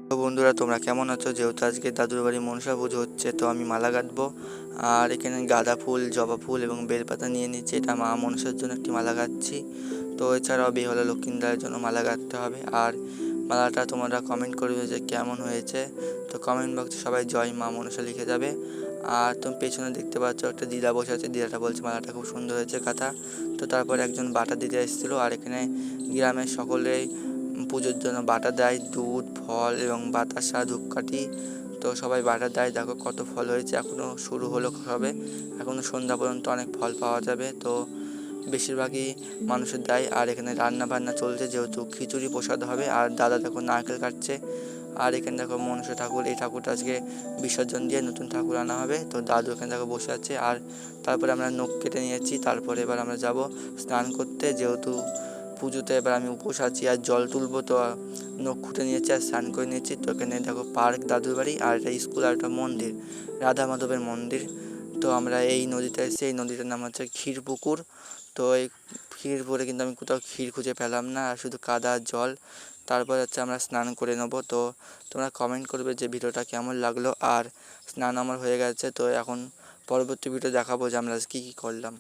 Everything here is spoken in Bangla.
তো বন্ধুরা, তোমরা কেমন আছো? যেহেতু আজকে দাদুর বাড়ি মনসা পুজো হচ্ছে, তো আমি মালা গাঁথবো। আর এখানে গাঁদা ফুল, জবা ফুল এবং বেলপাতা নিয়ে নিচ্ছি। এটা মা মনসার জন্য একটি মালা গাঁথছি। তো এছাড়াও বেহুলা লক্ষ্মীন্দারের জন্য মালা গাঁথতে হবে। আর মালাটা তোমরা কমেন্ট করবে যে কেমন হয়েছে। তো কমেন্ট বক্সে সবাই জয় মা মনসা লিখে যাবে। আর তুমি পেছনে দেখতে পাচ্ছ একটা দিদা বসে আছে। দিদাটা বলছে মালাটা খুব সুন্দর হয়েছে কাঁথা। তো তারপরে একজন বাটা দিতে এসেছিলো। আর এখানে গ্রামের সকলেই পুজোর জন্য বাটা দেয়, দুধ, ফল এবং বাতাসা, ধূপকাঠি। তো সবাই বাটা দেয়। দেখো কত ফল হয়েছে, এখনও শুরু হলো সবে, এখনও সন্ধ্যা পর্যন্ত অনেক ফল পাওয়া যাবে। তো বেশিরভাগই মানুষের দেয়। আর এখানে রান্না বান্না চলছে, যেহেতু খিচুড়ি প্রসাদ হবে। আর দাদা দেখো নারকেল কাটছে। আর এখানে দেখো মনসা ঠাকুর, এই ঠাকুরটা আজকে বিসর্জন দিয়ে নতুন ঠাকুর আনা হবে। তো দাদু এখানে দেখো বসে আছে। আর তারপরে আমরা নখ কেটে নিয়েছি। তারপরে এবার আমরা যাব স্নান করতে, যেহেতু পুজোতে এবার আমি উপোস আছি আর জল তুলবো। তো নখ খুঁটে নিয়েছি আর স্নান করে নিয়েছি। তো এখানে দেখো পার্ক, দাদুর বাড়ি, আর একটা স্কুল, আর একটা মন্দির, রাধা মাধবের মন্দির। তো আমরা এই নদীতে এসেছি। এই নদীটার নাম হচ্ছে ক্ষীরপুকুর। তো এই ক্ষীরপুরে কিন্তু আমি কোথাও ক্ষীর খুঁজে পেলাম না, আর শুধু কাদা জল। তারপর হচ্ছে আমরা স্নান করে নেবো। তো তোমরা কমেন্ট করবে যে ভিডিওটা কেমন লাগলো। আর স্নান আমার হয়ে গেছে। তো এখন পরবর্তী ভিডিও দেখাবো যে আমরা কী কী করলাম।